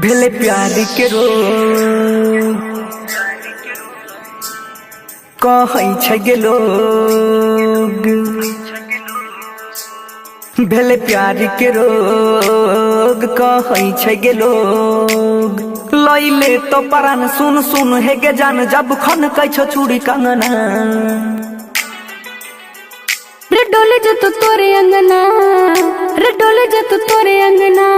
भेले प्यार के रोग कहै छै गे लोग, भेले प्यार के रोग कहै छै गे लोग। लैले तो परान सुन सुन हे गे जान जब खन कै छो चूड़ी कंगना। रे डोले जो तू तोरे अंगना, रे डोले जो तू तोरे अंगना।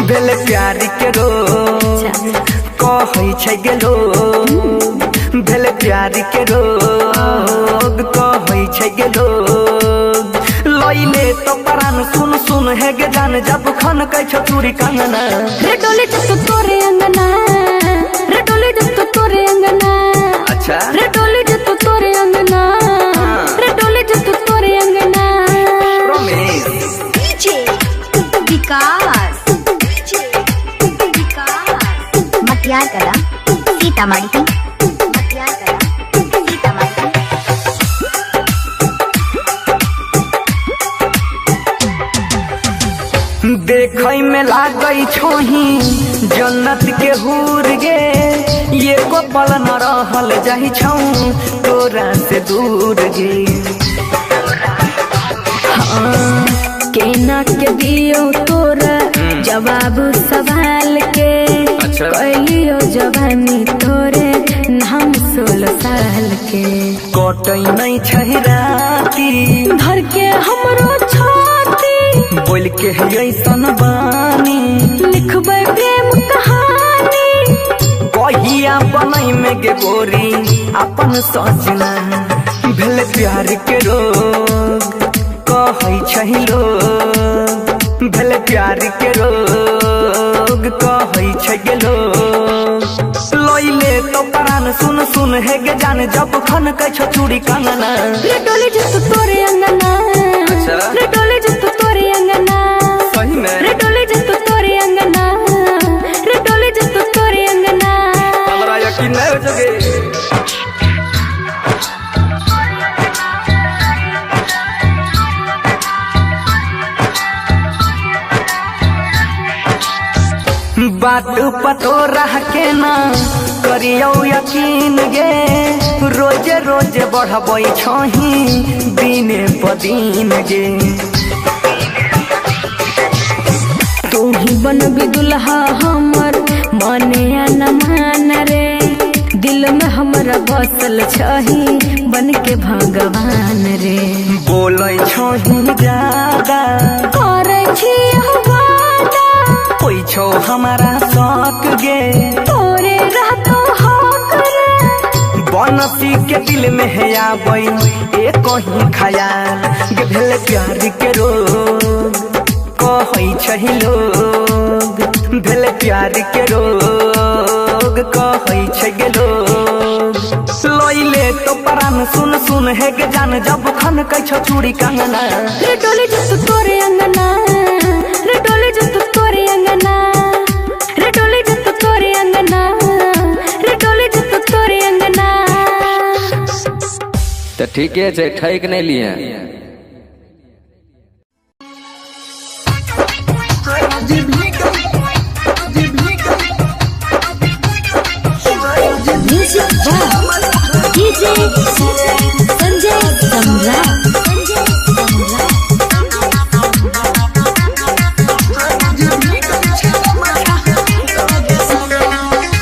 भेले प्यार के रोग कहै छै गे लोग, भेले प्यार के रोग कहै छै गे लोग। लैले तो परान सुन सुन हे गे जान जब खन कै छो चूड़ी कंगना। रे डोले जो तू तोरे अंगना, रे डोले जो तू तोरे अंगना। अच्छा रे डोले जो तू तोरे अंगना, रे डोले जो तू तोरे अंगना। रमेश डीजे विकास, मटियार कला सीतामढ़ी, मटियार कला सीतामढ़ी। देखै में लागै छोही जन्नत के हूर गे, ये को पल न रहल जाहि छौ तोरा से दूर गे। हाँ, केना के दियो तोरा जवाब सवाल के। अच्छा। कैलियो जवानी तोरे हम 16 साल के। कटै नहीं छै राती धर के हमरो छाती, बोल के ऐसन बानी लिखबै प्रेम कहानी। कहिया बनै में गे गोरी अपन सजना। भेल प्यार के रोग कहै छै लोग, भेल प्यार के रोग कहै छै गे लोग। लैले तो परान सुन सुन हे गे जान जब खन कै छो चूड़ी कंगना। रे डोले जो तू तोरे अंगना, अच्छा। रे डोले जो तू तोरे अंगना। सही में रे डोले जो तू तोरे अंगना, रे डोले जो तू तोरे अंगना। हमरा यकीन नहीं हो जगे। बात पतो रह के ना करियो यकीन गे, रोजे रोजे बढ़बै छही दिने प दिन गे। तू ही बनबी दुल्हा हमर माने या न मान रे। दिल में हमरा बसल छही बन के भगवान रे। बोलै छही ज्यादा करे छी वादा, कोई छो हमारा शौक गे। तोरे रहतो हक रे। बनसी के दिल में है आबै ए कहीं ख्याल गे। भेल प्यार के रोग कहै छै लोग, भेल प्यार के रोग कहै छै गे लोग। लैले तो परान सुन सुन हे गे जान जब खन कै छो चूड़ी कंगना। रे डोले जो तू तोरे अंगना, रे डोले जो तू तोरे अंगना। रे डोले जो तू तोरे अंगना, रे डोले जो तू तोरे अंगना। तो ठीक है ठैक नहीं लिए। म्यूजिक डीजे संजय सम्राट।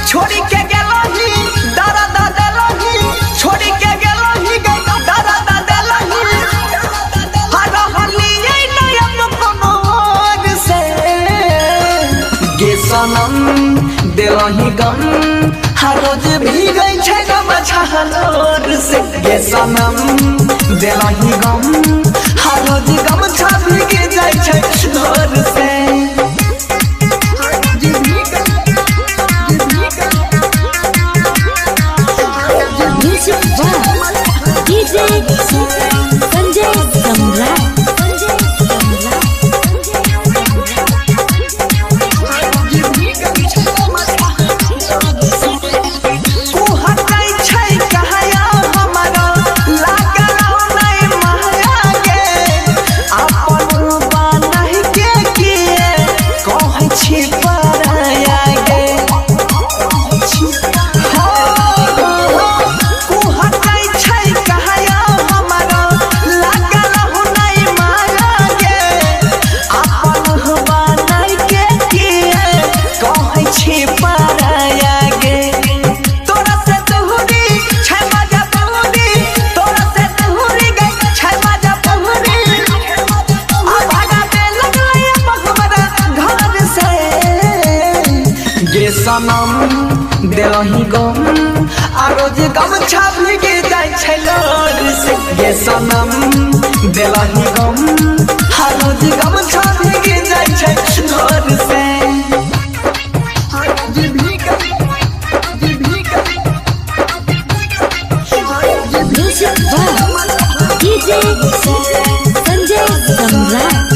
छोड़ी के गेलही दर्द देलही, छोड़ी के गेलही दर्द देलही। हरहलिए नयन कोनो ओर से गे सनम देलही गम, हर रोज भीगै छै गम छहलोर से गे सनम देलही गम, हर रोज गम छा भीग जाइ छै लोर से। डीजे संजय सम्राट। छी पर गम आ रोज गम छापी के जाय छै लोर से गे सनम देलही गम आ रोज गम छापी के जाय छै लोर से डीजे संजय सम्राट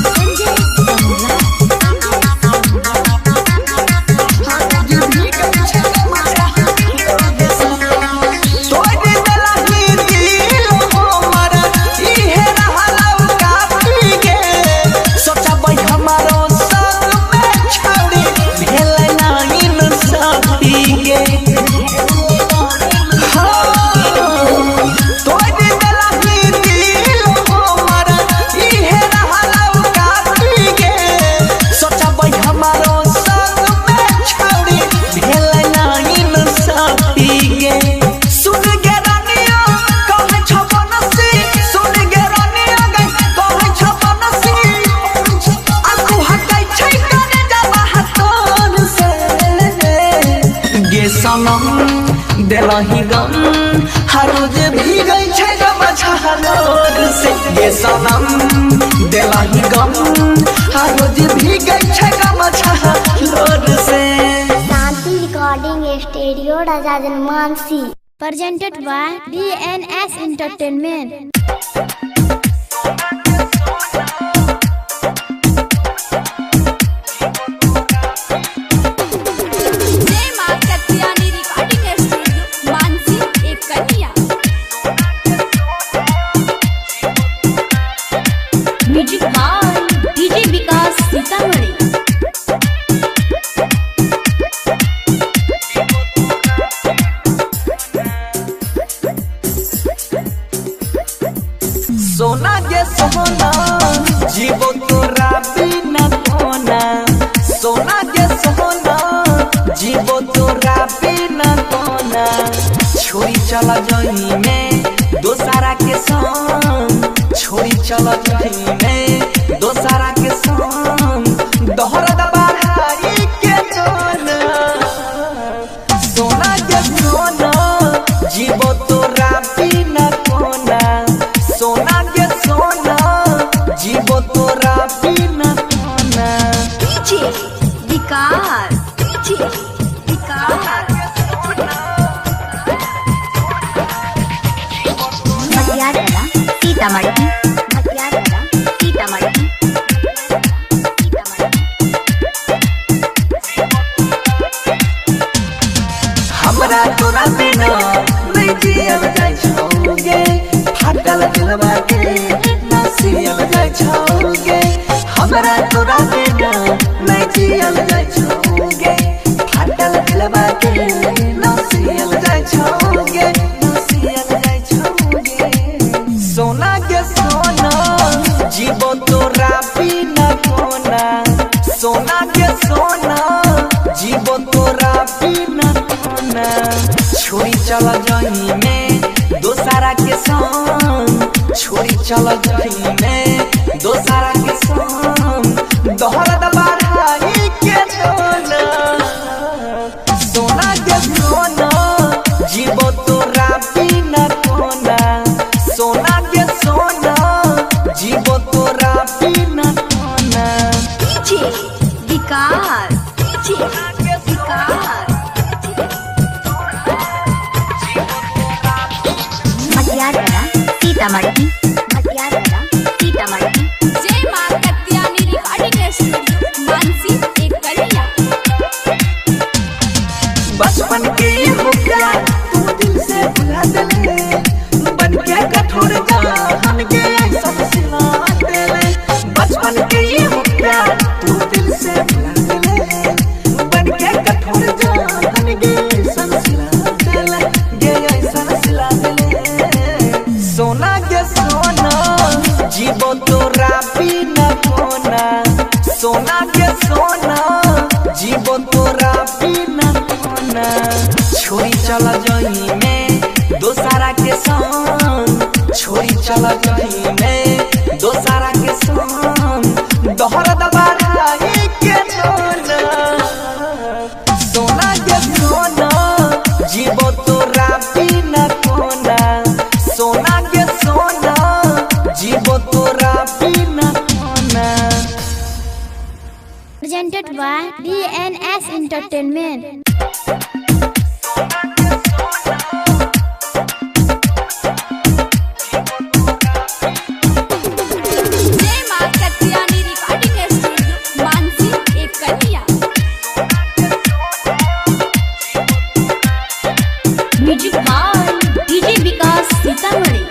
सनम देलही गम हर रोज भीगै छै गम छहलोर से गे सनम देलही गम हर रोज भीगै छै गम छहलोर से शांति रिकॉर्डिंग स्टूडियो राजा जनमानसी presented by DNS Entertainment. Music by DJ Vikas Sitamarhi. सोना के सोना जीवो तोरा बिना कोना सोना के सोना जीवो तोरा बिना कोना छोड़ी चला जही में दोसारा के संग छोड़ी चला जही में दोसारा के संग दोहरा दबाई के कोना सोना के सोना जीवो तोरा बिना कोना सोना के सोना जीवो तोरा बिना कोना डीजे विकास मटियारा सीतामढ़ी हमरा तोरा बिना नहीं जियल जाय छौगे फाटल दिलवा के ना सियल जाय छौगे हमरा तोरा बिना नहीं जियल जाय छौगे फाटल दिलवा के ना सियल जाय छौगे ना सियल जाय छौगे सोना के सोना जीवो तोरा बिना कोना सोना के सोना जीवो तोरा बिना कोना छोड़ी चला जही में दोसारा के संग छोड़ी चला जही में दोसारा के संग दोहरा दबाई के कोना सोना के सोना जीवो तोरा बिना कोना सोना के सोना जीवो तोरा बिना कोना डीजे विकास मटियारा सीतामढ़ी जय मां कत्यानी रिकॉर्डिंग स्टूडियो मानसी एक कलिया। बचपन के हो प्यार तू दिल से भुला देले बन के कठोर जान के सब सिला देले बचपन के हो प्यार तू दिल से भुला देले बन के कठोर जान के सब सिला देले गे सब सिला देले सोना के सोना जीवो तोरा बिना कोना सोना के सोना जीवो तोरा बिना कोना छोड़ी चला जही में दोसारा के संग छोड़ी चला जही में दोसारा के संग दोहरा दबाई के कोना सोना के सोना जीवो एंटरटेनमेंट। जय मां कत्यानी रिकॉर्डिंग स्टूडियो मानसी एक कन्या। Music by DJ Vikas Sitamarhi.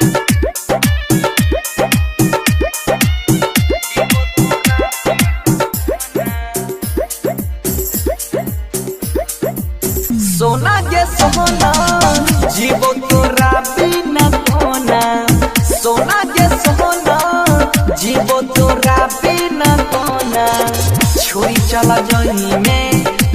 सोना के सोना जीवो तोरा बिना कोना, सोना के सोना जीवो तोरा बिना कोना। छोड़ी चला जही में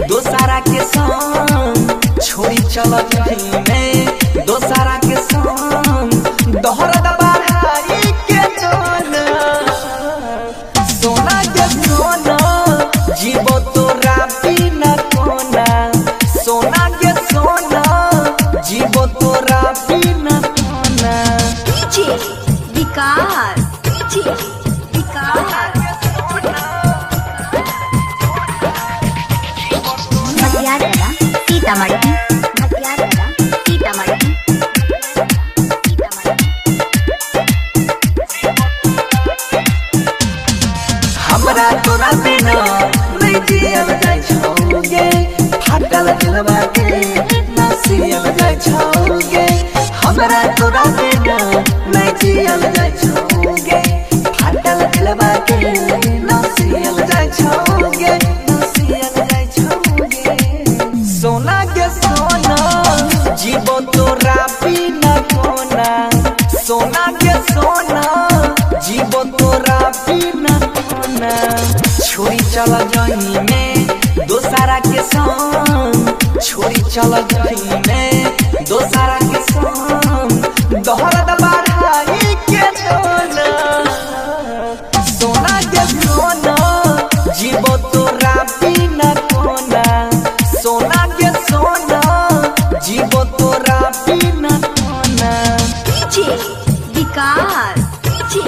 दोसारा के संग, छोड़ी चला जही में दोसारा के संग। दोहरा दबाई के जोना, सोना के सोना जीवो तोरा बिना कोना, सोना के सोना जीवो तोरा बिना कोना। डीजे विकास, डीजे विकास। मटियारा सीतामढ़ी, मटियारा सीतामढ़ी। हमरा तोरा बिना नहीं जियल जाय छौगे, फाटल दिलवा के ना सियल जाय छौगे। हमरा तोरा बिना नहीं जियल जाय छौगे, फाटल दिलवा के ना सियल जाय छौगे, ना सियल जाय छौगे। सोना के सोना जीवो तोरा बिना कोना, सोना के सोना जीवो तोरा बिना कोना। छोड़ी चला जही में दोसारा के संग, छोड़ी चला जही में दोसारा के संग। दोहरा दबाई के जोना, सोना के सोना जीवो तोरा बिना कोना, सोना के सोना जीवो तोरा बिना कोना। डीजे विकास, डीजे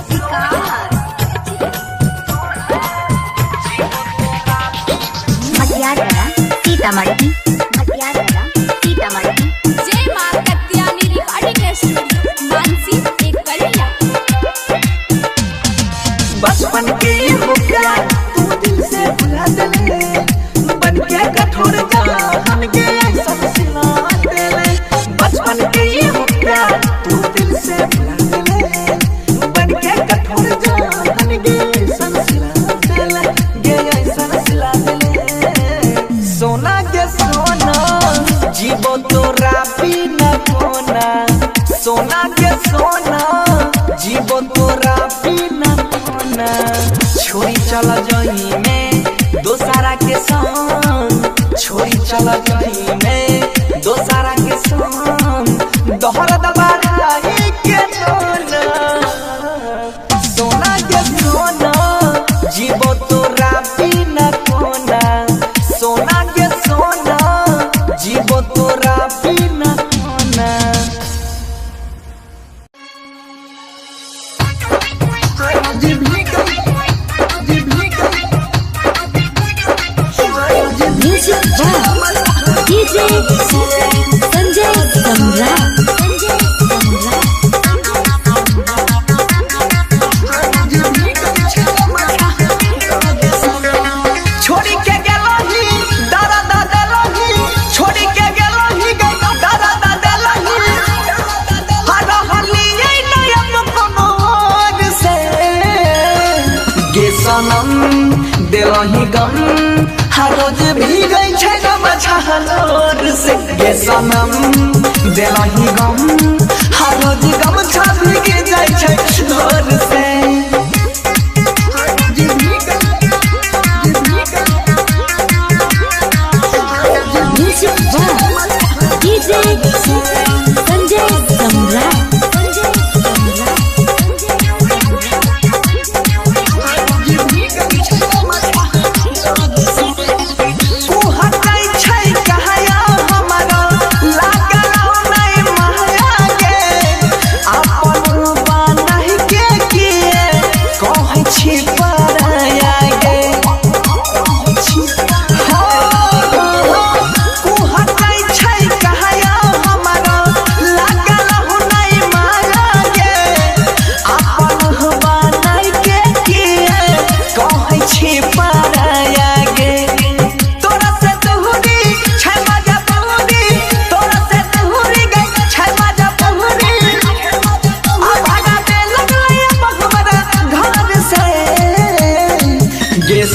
विकास। मटियारा सीतामढ़ी, मटियारा सीतामढ़ी। जय मां कत्यानी रिकॉर्डिंग स्टूडियो मानसी एक कन्या। बचपन के हो प्यार तू दिल से भुला देले, बन के कठोर जान के सब सिला देले। बचपन के हो प्यार तू दिल से भुला देले, बन के कठोर जान के सब सिला देले, गे सब सिला देले। सोना के सोना जीवो तोरा बिना कोना, सोना के सोना जीवो तोरा बिना कोना। छोड़ी चला जही में दोसारा के संग, छोड़ी चला जही में दोसारा के संग। दोहरा दबाई के जोना, सोना के सोना जीवो तोरा बिना कोना, सोना के सोना जीवो तोरा बिना कोना। म्यूजिक बाय डीजे संजय सम्राट। छोड़ी के गेलही दादा दादा लही, छोड़ी के गेलही दादा दादा लही। हर हलिए नयन कोनो और से, गे सनम देलही गम हर रोज भीगै छै गम छहलोर से। गे सनम देलही गम हर रोज गम छा भीग जाइ छै लोर से। म्यूजिक बाय डीजे संजय सम्राट। तू हटाई छै कहया हमरा लागल नहीं महया गे, अपन बानहि के किए कहै छी पराया गे। हो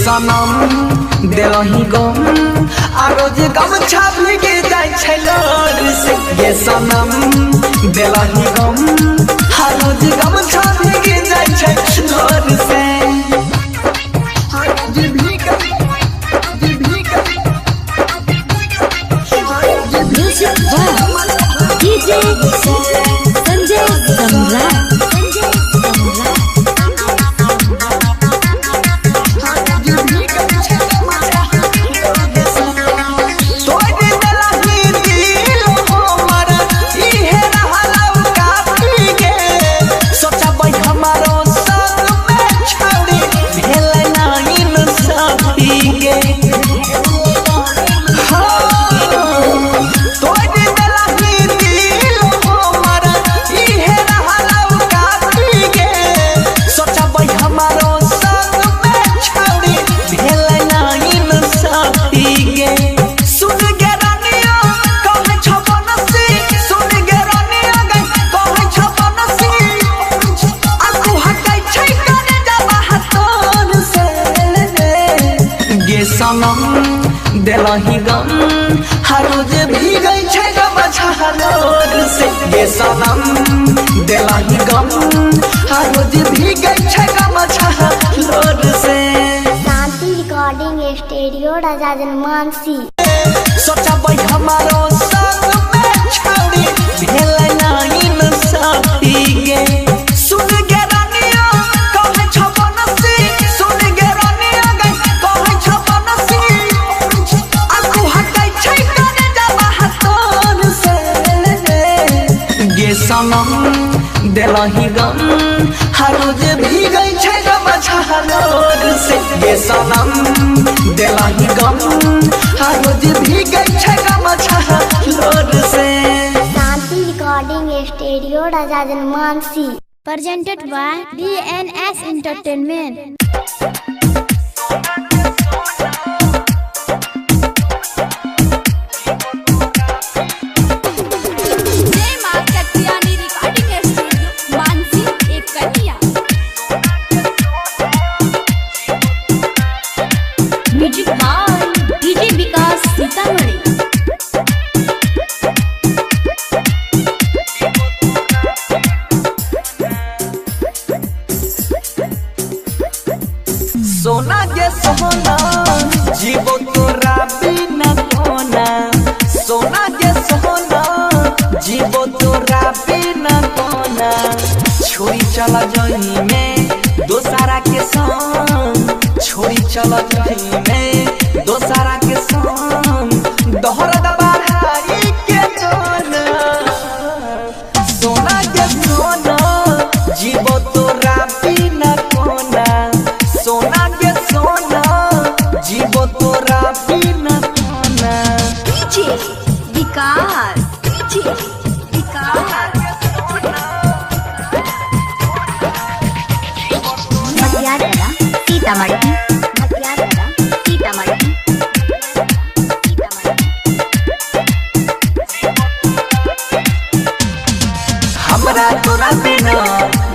सनम देलही गम आ रोज गम छापी के जाय छै लोर से गे सनम देलही गम आ रोज गम छापी के जाय छै लोर से म्यूजिक बाय डीजे संजय सम्राट। सनम देलही गम हर रोज भीगै छै गम छहलोर से गे सनम देलही गम हर रोज भीगै छै गम छहलोर से शांति रिकॉर्डिंग स्टूडियो राजा जनमानसी सोचबै हमारो संग में छौड़ी भेलै नाही न साथी गे सुन गे रानिया कहै छ बनसी सुन गे रानिया गे कहै छ बनसी आकू हटै छै करे जाबा हतोन से गे सनम देलही गम हर रोज भीगै छै गम छहलोर से गे सनम देलही गम हर रोज भीगै छै गम छहलोर से शांति रिकॉर्डिंग स्टूडियो राजा जनमानसी presented by DNS Entertainment। जय मां कत्यानी रिकॉर्डिंग स्टूडियो मानसी एक कन्या। Music by DJ Vikas Sitamarhi. सोना के सोना जीवो तोरा बिना कोना सोना के सोना जीवो तोरा बिना कोना छोरी चला जही में दोसारा के संग छोरी चला जही में दोसारा के संग दोहरा दबाई के कोना सोना के सोना जीवो तोरा बिना कोना सोना के सोना जीवो तोरा बिना कोना डीजे विकास डीजे विकास। मटियारा सीतामढ़ी मटियारा सीतामढ़ी हमरा तोरा बिना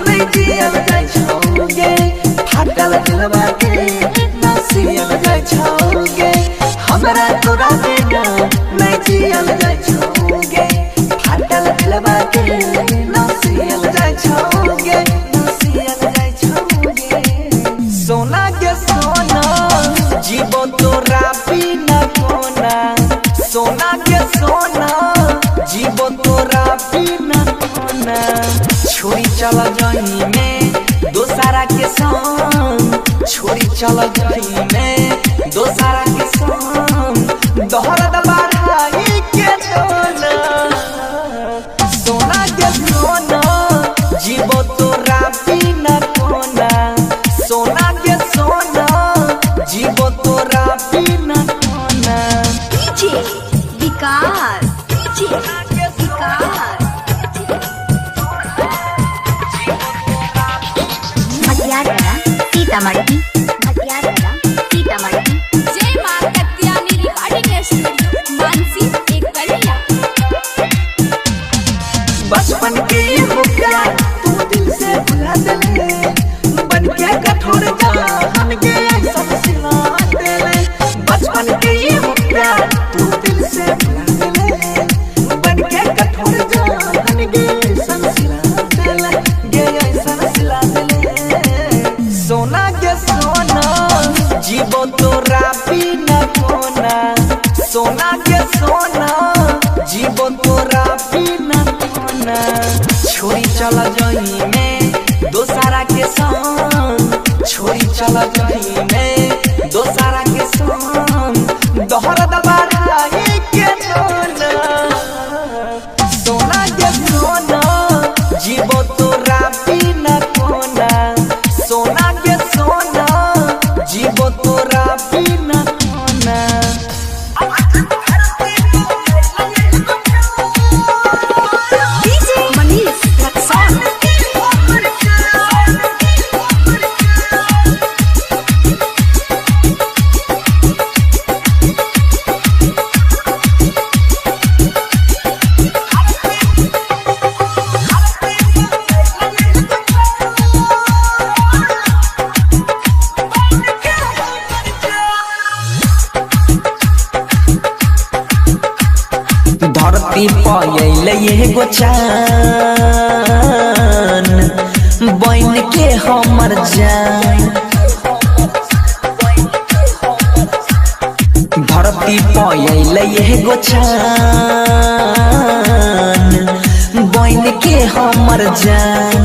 नहीं जियल जाय छौगे फाटल दिलवा के ना सियल जाय छौगे हमरा तोरा बिना नहीं जियल जाय छौगे फाटल दिलवा के ना सियल जाय छौगे ना सियल जाय छौगे सोना के सोना जीवो तोरा बिना कोना सोना के सोना जीवो तोरा बिना कोना छोरी चला जही में दोसारा के संग छोरी चला जही में दोसारा के संग दोहरा दबाई के कोना सोना के सोना जीवो तोरा बिना कोना सोना के सोना जीवो तोरा बिना कोना डीजे विकास डीजे विकास। मटियारा सीतामढ़ी मटियारा सीतामढ़ी जय मां कत्यानी रिकॉर्डिंग स्टूडियो मानसी एक कन्या। बचपन के वो प्यार तू दिल से भुला दे बन के कठोर जान के सब सिला राफी न कोना छोरी चल जही में दोसारा के संग छोरी चल जही में दोसारा के संग दोहरा दबारा के सोना सोना के सोना जीवो तो राफी न कोना सोना के सोना जीवो तो राफी न कोना धरती पयले एगो चान बन के हमर जान धरती पयले एगो चान बन के हमर जान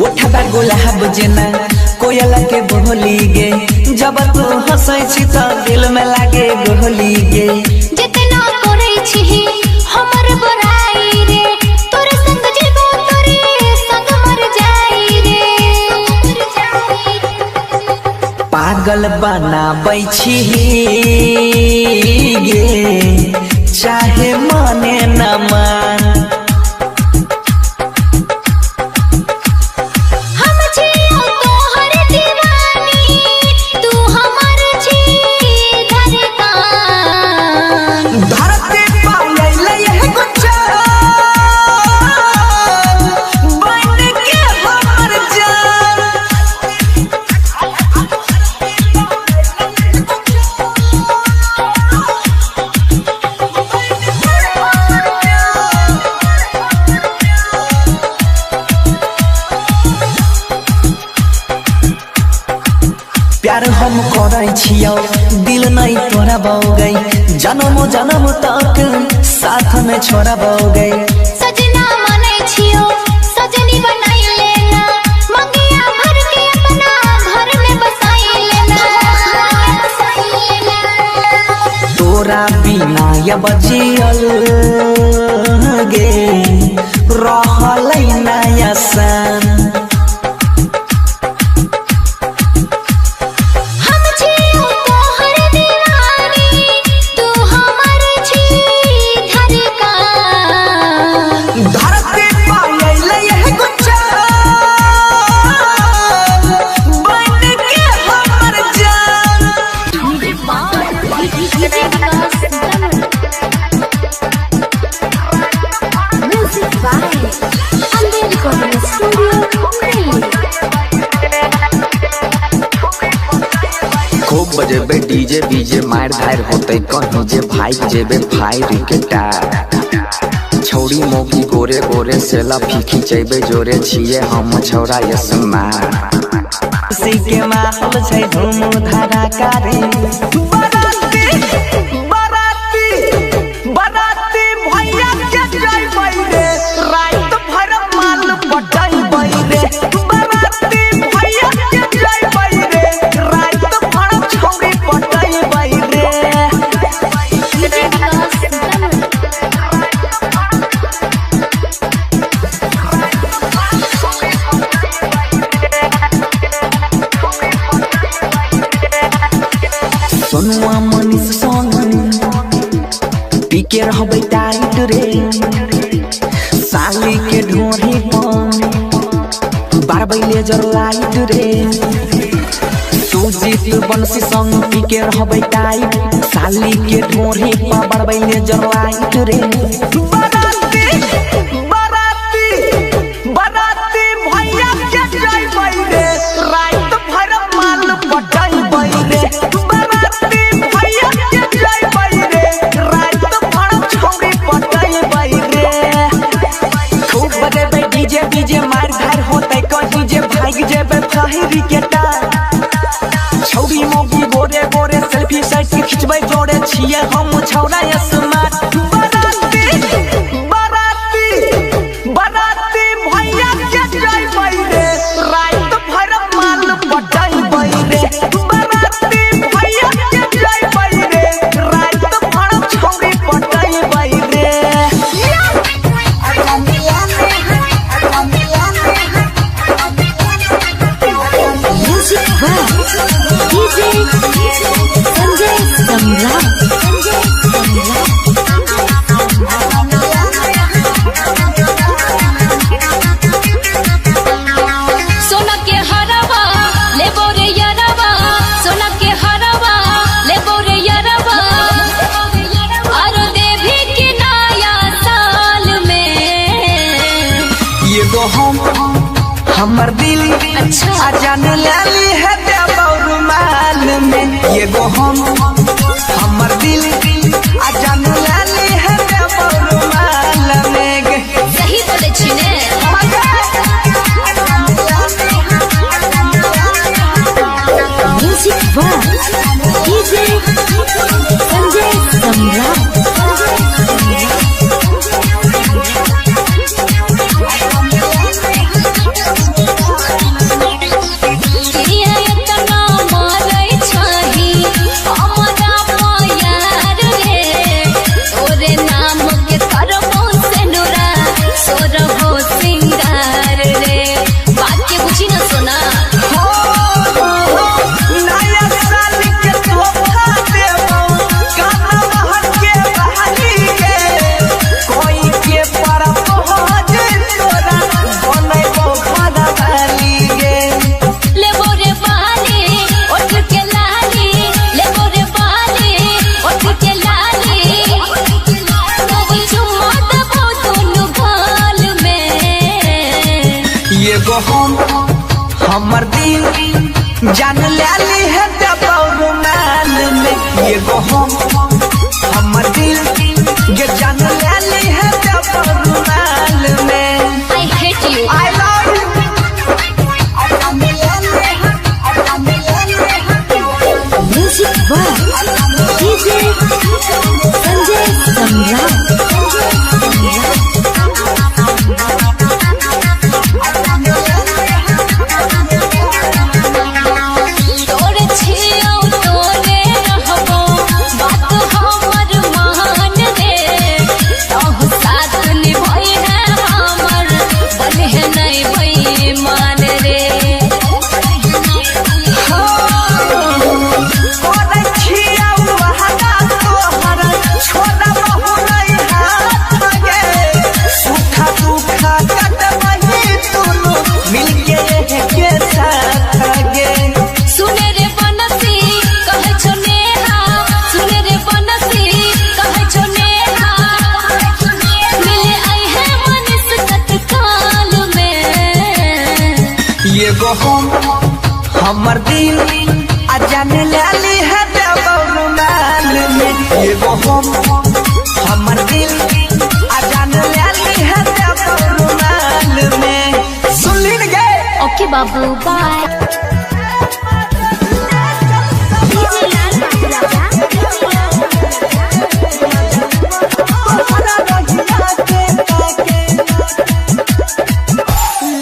उठबा गुलाब जेना कोयला के बोली गे जब तू हंसै छी त दिल में लागे गोली गे जितना करे छी हमर बड़ाई रे तोरे संग जीवो तोरे संग मर जाई रे पागल बनाबै छी गे चाहे माने न मान प्यार हम करै छियौ दिल नहीं तोरा बौगै जन्म जन्म तक साथ में छोड़ा बौगै सजना माने छियो सजनी बनाई लेना मंगिया भर के अपना घर में बसाई लेना तोरा बिना या बजियल गे रहलै ना आसान खूब बजेबे डीजे बीजे मार धार होते कहीं जे भाई जेबे फायर के टार छौड़ी मोगी गोरे गोरे सेला फीकी जेबे जोरे छिए हम छौड़ा यसमार सी के माहौल छै धूम धारा करे बराती बराती बराती भैया के जइबै रे रात भर माल पटाइबै रे बराती भैया के जइबै रे रात भर छौड़ी पटाइबै रे सुन के रहबै टाइट रे साली के ढोरी पर बारबै लेजर लाइट रे सुजीत बंसी संग पी के रहबै टाइट साली के ढोरी पर बारबै लेजर लाइट रे बराती बराती बराती भैया के जइबै रे रात भर माल पटाइबै रे बराती भैया के जइबै रे रात भर छौरी पटाइबै रे खूब बजेबै डीजे डीजे मार धार होतै कहीं जे भाग जेबै फाहिरी के टार छौरी मोगी गोरे गोरे सेल्फी साइड के खिंचबै जोड़े छियै हम छौरा स्मार्ट बराती बराती बराती भैया के जइबै रे रात भर माल पटाइबै रे बराती भैया के जइबै रे रात भर छौरी पटाइबै रे म्यूजिक बाय डीजे संजय सम्राट। सोना के हरवा ले बोरे यरवा सोना के हरवा ले बोरे यरवा और देवी के नया साल में एगो हम हमर दिल अच्छा। आ जाने लाली है रुमाल में एगो हम हमर दिल आ जाने लाली है रुमाल में सही बोले छी ने म्यूजिक बाय डीजे संजय सम्राट। ये इतना मारै छही हमरा प्यार रे तोरे नाम के करबो सेनुरा सोरबो सिंगार रे बात के बुझी ना सोना नया साल के तोहफा देबो काना महर के बहाली के कोई के पर पहुंच तोरा बनैबो खाना वाली गे ले बोरे बाली उठ के लाली ले बोरे बाली उठ के लाली तब चुम्मा दबो दोनों गाल में एगो हम हमर दिल जान लाली है रुमाल में एगो हम हमर दिल ये जान लाली है रुमाल में I hate you I love you music by DJ Sanjay Samrat. तोरे छियौ तोरे रहबो बात हमर मान रे तोह साथ निभाई है हमर बने है नहीं भई मान रे कोन छिया वहादा तोहर छोड़ा बहु नहीं हाथ गे सुखा दुखा कटबही तुनु मिलके के साथ गे सुने रे बनसी कहे छो नेहा सुने रे बनसी कहे छो नेहा मिले आई है मनीष तत्काल में एगो हम हमर दिल आ जाने लाली है रुमाल में एगो हम हमर दिल आ जाने लाली है रुमाल में सुन गे ओके बाबू बाय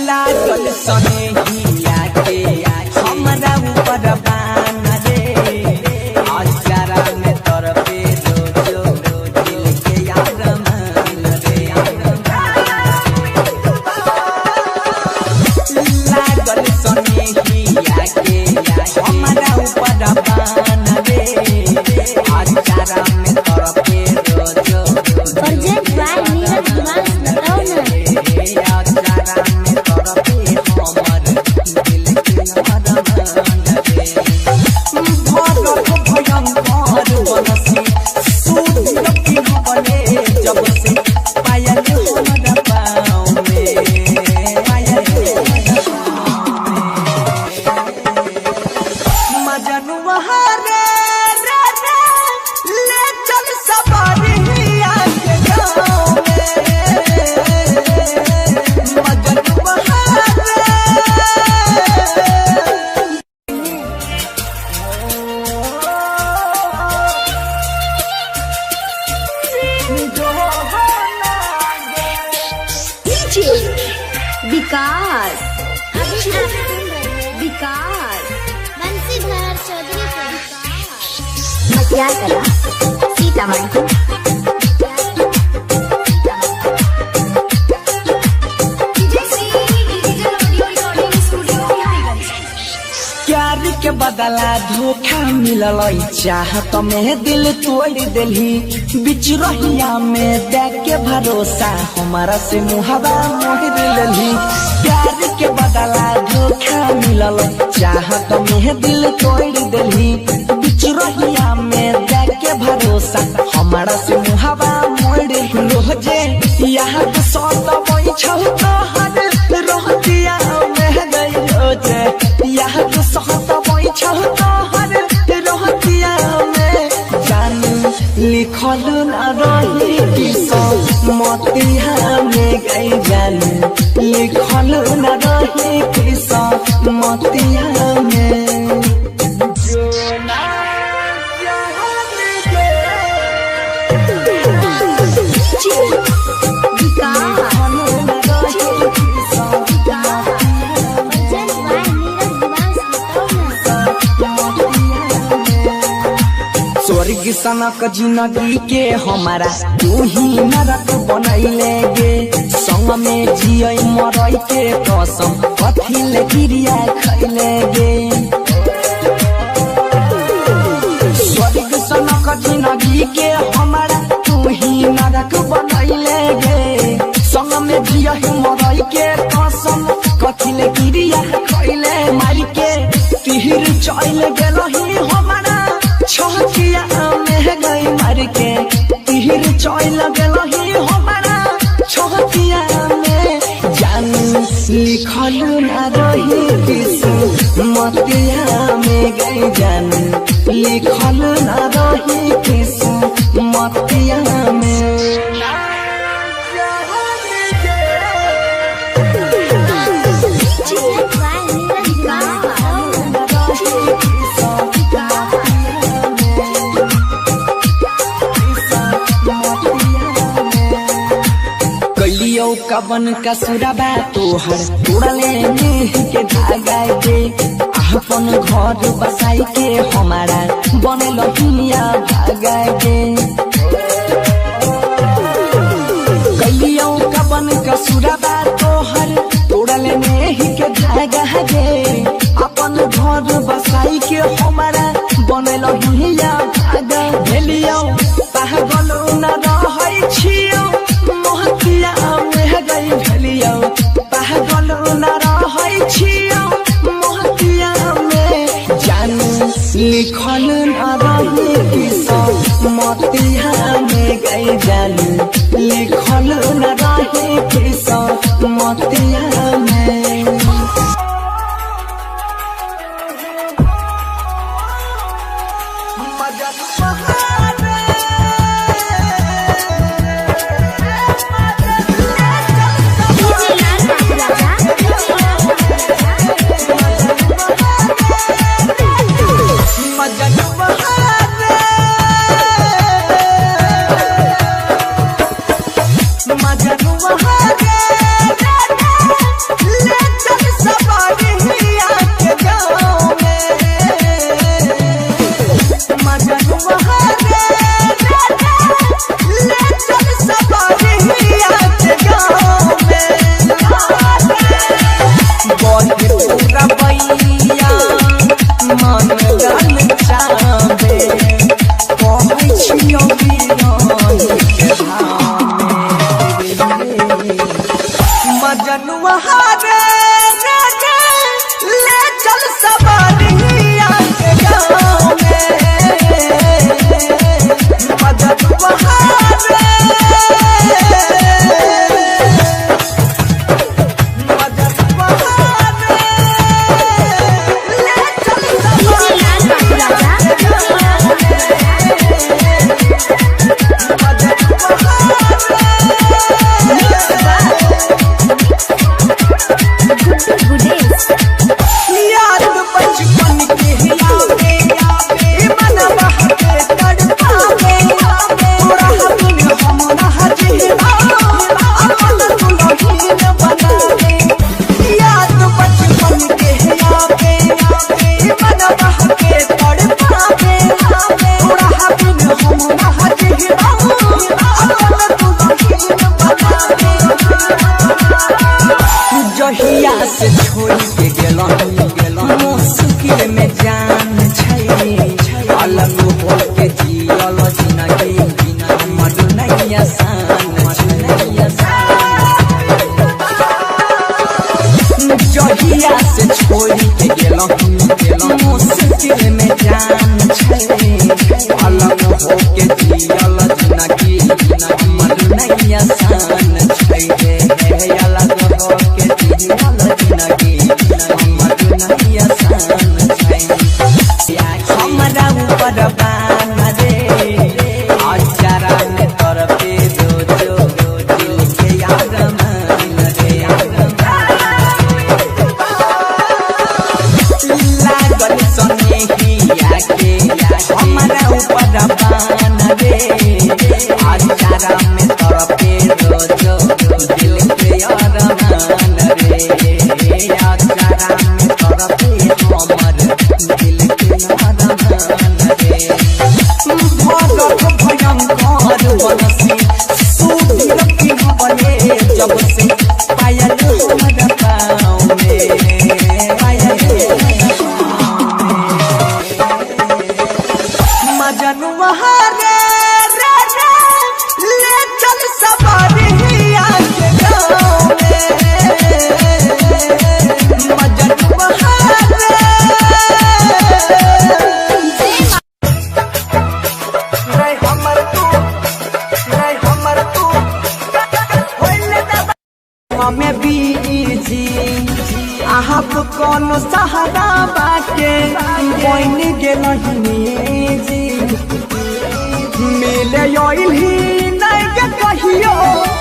लागल सनेहिया के हमरा ऊपर बान रे आजरा में तरफे रोजो दिल के यार मान रे लागल सनेहिया विकास बंसीधर चौधरी मटियार कला सीतामढ़ी। प्यार के बदला धोखा मिलल चाहत में दिल तोड़ दिली बिच रहिया में देख के भरोसा हमारा से मुहबा मोड़ दिली। प्यार के बदला धोखा मिलल चाहत में दिल तोड़ दिली बिच रहिया में देख के भरोसा हमारा से मुहबा मोड़ रोजे यहाँ तो सौत हर रहतिया में गई रोजे यहाँ तो सहत हर रहतिया में जान लिखल न रही किस्मतिया में गई जान लिखल न रही किस्मतिया में स्वर्ग सनक जिंदगी के हमारा तू ही नरक बनैले गे संग में जिय मरई के कसम कथिल क्रिया खैले गे। स्वर्ग सनक जिंदगी के हमारा तू ही नरक बनैले गे संग में जिय मरई के कसम कथिल क्रिया खैले मार के तीर चल गेलही हमारा छतिया में गई मर के तीर चल गेलही हमारा छतिया में जान लिखल न रही किस्मतिया में गई जान लिखल न रही किस्मतिया में। कवन का सुराबा तोहर तोड़ले नेह के धागा गे अपन घर बसाई के हमारा बनल दुनिया भागा गे। कलियो कवन का सुराबा तोहर तोड़ले नेह के धागा गे अपन घर बसाई के हमारा बनल दुनिया भागा भेलियो पागल न रहै छियो मोहतिया गई भेलियो पागल न रहै छियो मोहतिया में जान लिखल न रही किस्मतिया में गई जान लिखल न रही किस्मतिया में। Let से छोड़ के गेलो मुश्किल में जान छै अलग हो के जियल जिंदगी हमर नहीं आसान जहिया से छोड़ के गेलो मुश्किल में जान छै अलग हो के जियल जिंदगी हमर नहीं आसान छै अलग हो के जियल जिंदगी हमर नहीं आसान छै हमरा ऊपर बान रे अचारा में तरफे दो दिल के यार मान रे लागल सने हिया के हमरा ऊपर बान रे अचारा में तरफे दो दिल के यार मान रे अचारा में तरफे हमर दिल के यार मान रे भरत भयंकर बनसी सूदिर की बने जब से पायल हमर पाँव में मजनुआ रे ले चल सवारिया के गाँव में मजनुआ रे हमर तू होइले दबा में बीजी आहब कौन सहारा बाके बन गेलहिनी जी मिले ही नहीं के कहियो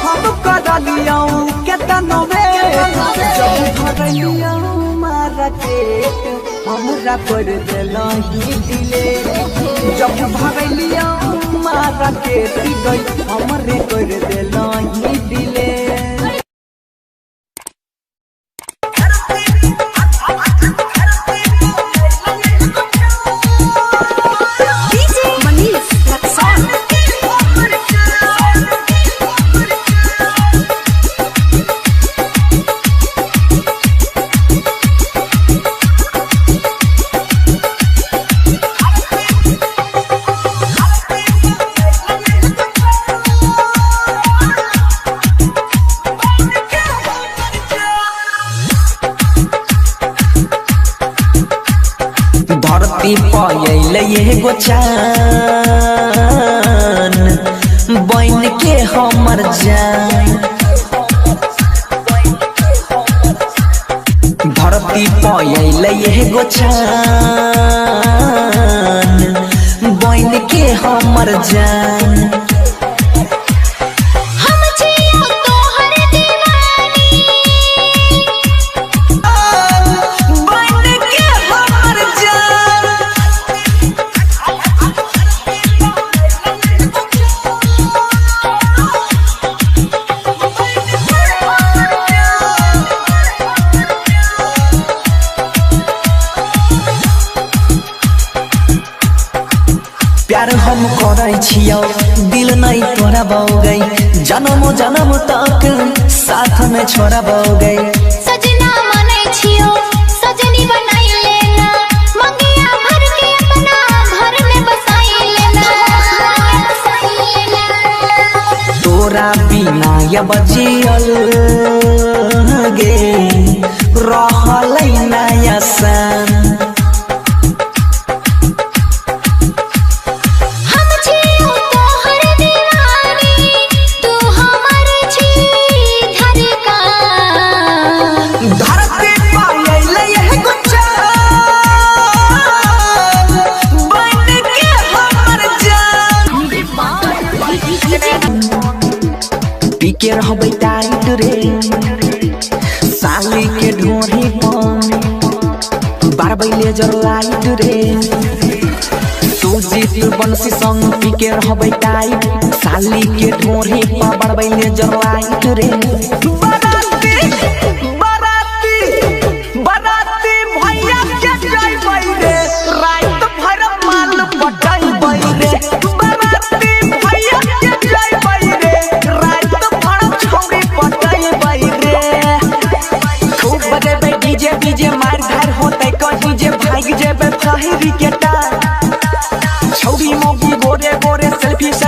हम करलियो केतनो बे जब भरलियो मारा के हमरा पर देलही दिले जब भरलियो मारा के गई हमरे कर देलही दिले धरती पयल एगो चान बन के हमर जान धरती पयल एगो चान बन के हमर जान प्यार हम करै छियौ दिल नहीं तोड़बौगे जन्म जन्म तक साथ में छोड़बौगे सजना मानै छियो सजनी बनाई लेना मंगिया भर के अपना घर में बसाई लेना तोरा बिना अब जियल गे रहलै नहीं आसान के रहबै टाइट रे साली के ढोरी पर बारबै लेजर लाइट रे सुजीत बंसी संग पी के रहबै टाइट साली के ढोरी पर बारबै लेजर लाइट रे बराती बराती बराती भैया के जइबै रे रात भर माल पटैबै रे बराती भैया के जइबै रे रात खूब बजे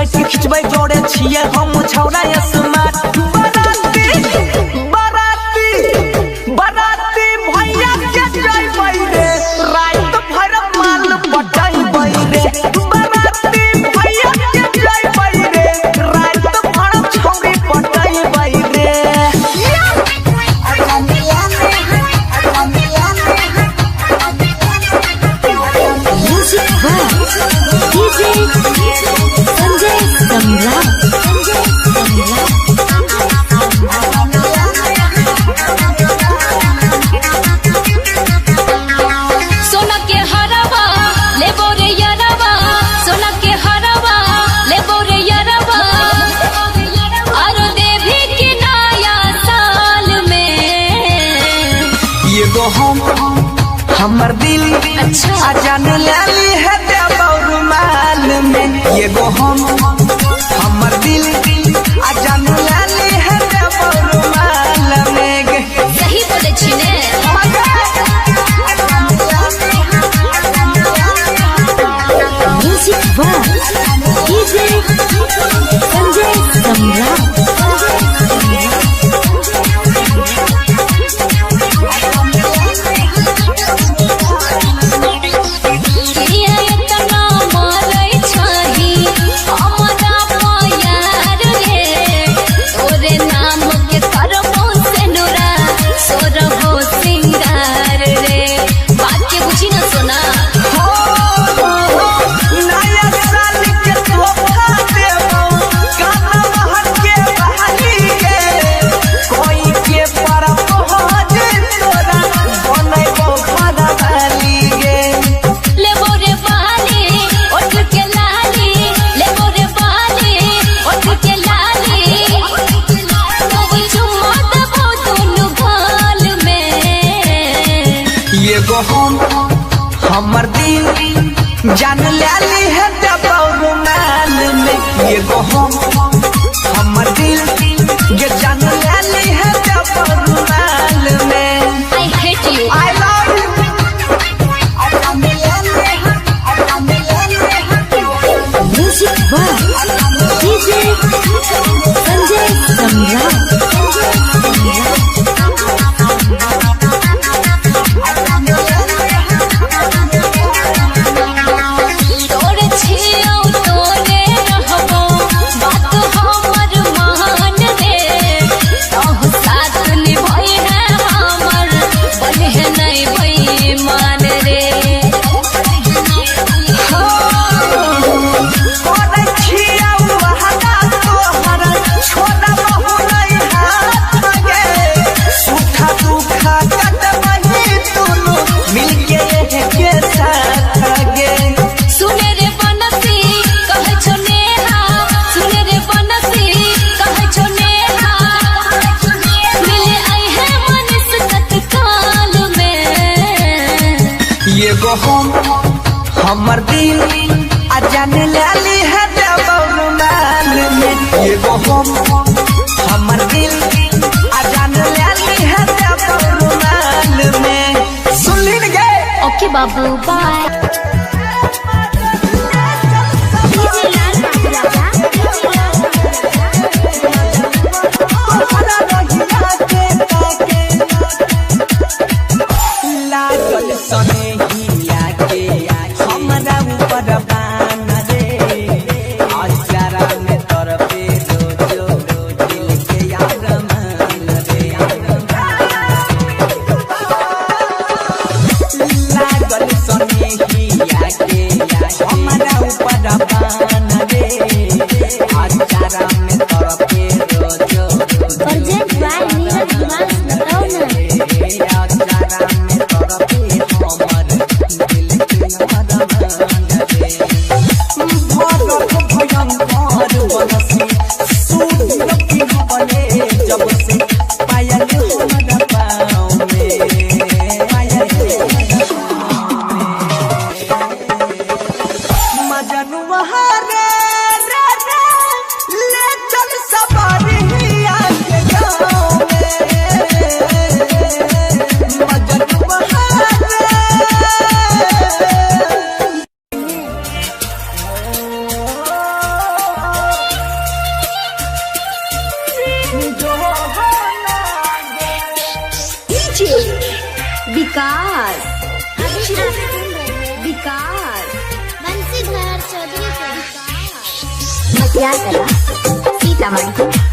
सेल्फी खिंचबै जोड़े छिए हम छौड़ा स्मार्ट बराती बराती बराती भैया के जइबै रे रात भर माल पटाइबै रे बराती भैया के जइबै रे रात भर छौड़ी पटाइबै रे म्यूजिक बाय डीजे संजय सम्राट। सोना के हरवा लेबो रे यरवा, सोना के हरवा लेबो रे यरवा, और देवी के नया साल में ये गो हमर दिल अच्छा अजान लाली है देबौर माल में ये गो हमर दिल अजान लाली है देबौर माल में सही बोले छी ने। म्यूजिक बाय डीजे संजय सम्राट। ये इतना मारै छही हमरा प्यार रे, तोरे नाम के करबो सेनुरा सोरहो सिंगार रे। बात के बुझी ना सोना नया साल के तोहफा देबौ गाना महल के बहाली के कोई के पर पहुंच तोरा बनैबौ फरवाली गे लेबो रे बाली ओठ के लाली, लेबो रे बाली ओठ के लाली, तब चुम्मा देबो दुनु गाल में। ये गो हमर दिल जान लाली है देबौर माल में ये गो हमर दिल ये जान लाली है देबौर माल में I hate you. I love you music by DJ Sanjay Samrat. तोरे छियौ तोरे रहबो बात हमर मान रे, तोह साथ निभाई है हमर बने है नहीं बेईमान रे। कोन छिया वहदा तोहर छोड़ा बहु नहीं हाथ गे सुखा दुखा कटबही दुनु मिलके के साथ गे सुने रे बनसी कहे छो नेहा, सुने रे बनसी कहे छो नेहा, मिले आई है मनीष तत्काल में। ये गो हमर दिल अजान लाली है देबौर माल में ये गो हमर दिल अजान लाली है देबौर माल में सुनली न गे ओके बाबू बाय। लागल सनेहिया के हमरा ऊपर बान रे आचारा में तरफे रोजो दिल के यार मान रे लागल सनेहिया विकास अभी आप सुन रहे हैं विकास बंसीधर चौधरी को। मटियार कला सीतामढ़ी।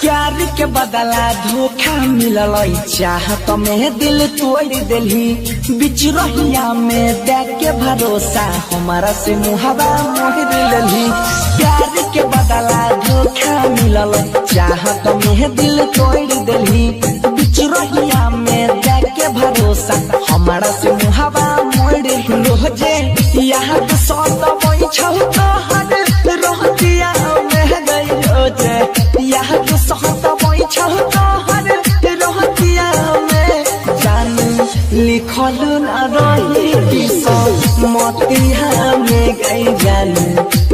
प्यार के बदला धोखा मिलल चाहत में दिल तोड़ दिलही बिच रहिया में देख के भरोसा हमारा से मुहावा मोड़ दिलही। प्यार के बदला धोखा मिलल चाहत में दिल तोड़ दिलही बिच रहिया में देख के भरोसा हमारा से मुहावा मोड़ रोजे यहाँ तो सौदा वही छौता हर रोटिया में गई रोजे यहाँ तो सौदा वही छौता हर रोटिया में जान लिखल न रही किसम मोतिया में गई जान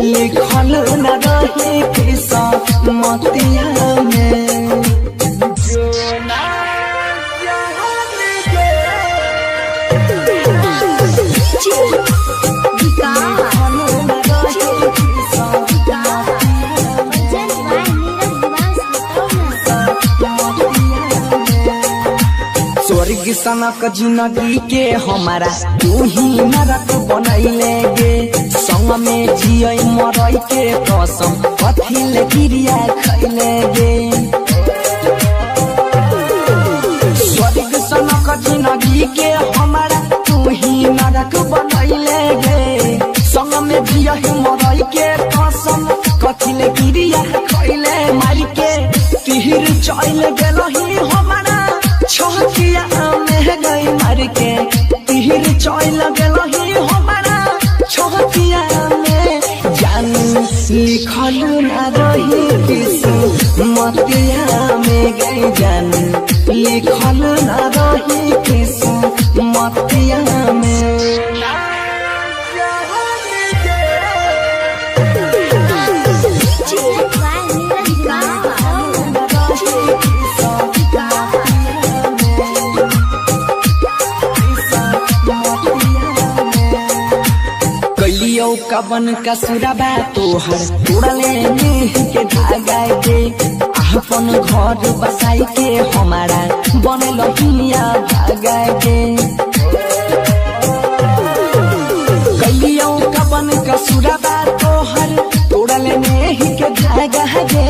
लिखल न रही किसम मोतिया में स्वर्ग सनक जिंदगी के हमारा तू ही नरक बनैले गे संग में जिय मरई के कसम कथिल गिरिया खैले गे। स्वर्ग सनक जिंदगी के हमारा तू ही नरक बनैले गे संग में जिय मरई के कसम कथिल गिरिया खैले मारी के तीर चल गेलही हमारा छोटिया में गई मर के तीर चल गेलही हमारा छोटिया में जान लिखल न रही किस्मतिया में गई जान लिखल न रही किस्मतिया में। कवन का सुराबा तोहर तोड़ले नेह के धागा गे अपन घर बसाई के हमारा बनल हिया भागा गे। कलियो कवन का सुराबा तोहर तोड़ले नेह के धागा गे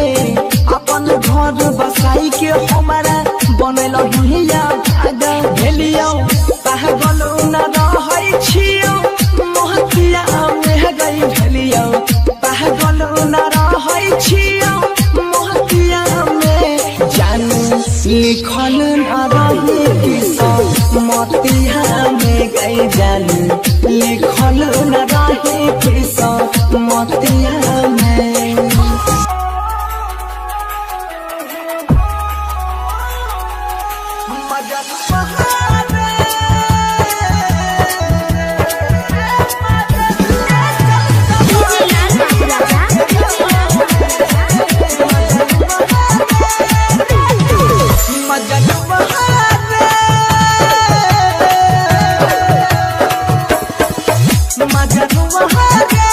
अपन घर बसाई के हमारा बनल हिया भागा भेलियो पागल न रहै छियो मोहतिया गई भेलियो पागल न रहै छियो मोहतिया में जान लिखल न रही किस्मतिया में गई जान लिखल न रही किस्मतिया में। मजनुआ रे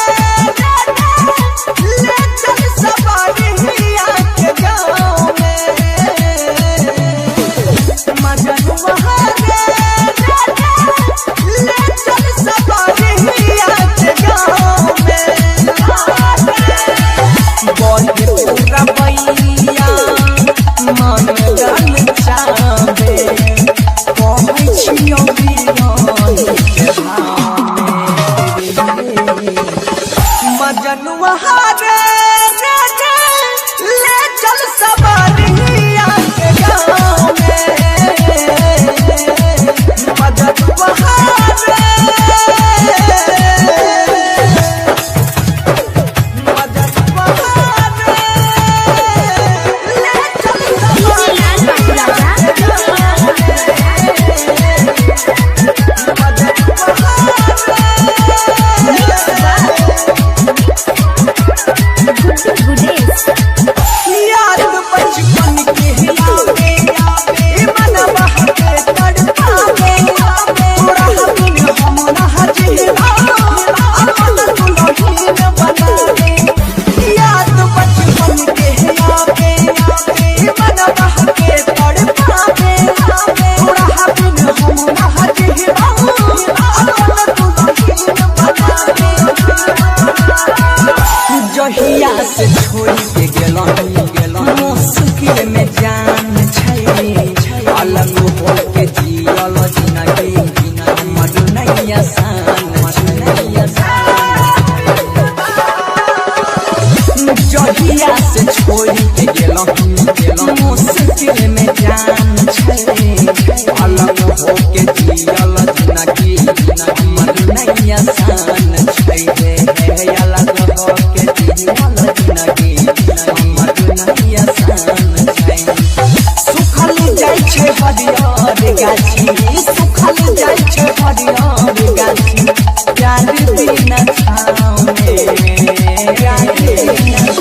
जियल जिनगी हमर नैया सान छै रे अलग होके जियल जिनगी हमर नैया सान छै सुखल जाइ छै हरियर गाछी सुखल जाइ छै हरियर गाछी प्यार बिना छाँव में प्यार बिना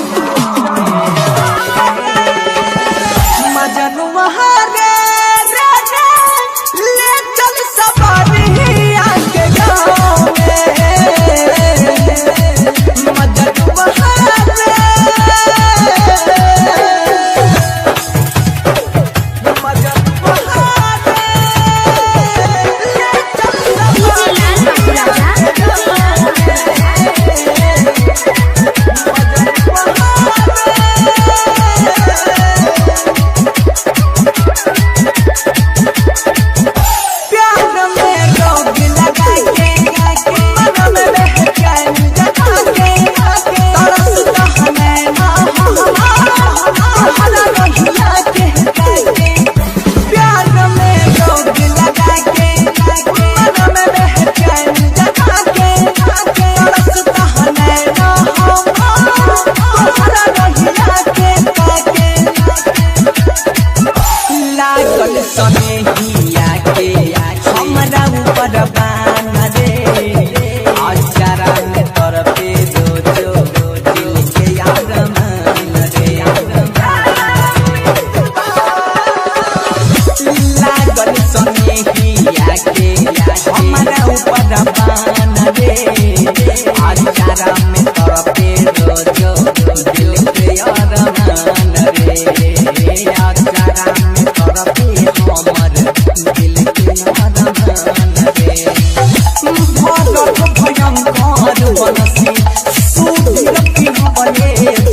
मजनू महारे ले चल सवारिया के गाँव में मजनू महारे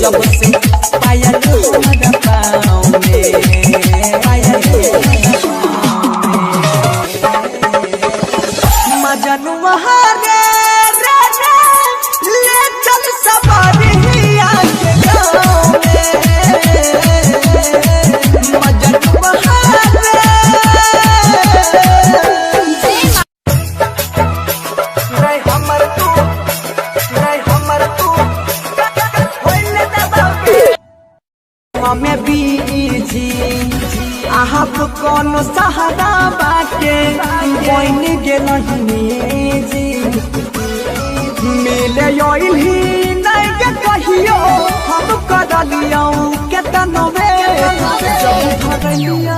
जब से पायल हमारा पाँव में मजनू महारे ले चल सवारिया के गाँव में मजनू महारे हमर तू में बीजी आहब कौन सहारा बाटे बन गेलही जी मिले ही नहीं के कहियो हम करलियो केतनो में जब भरलियो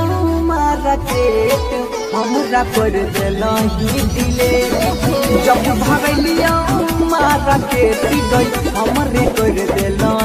मार्केट हमरा कर देलही दिले जब भरलियो मार्केट हमरे कर देलही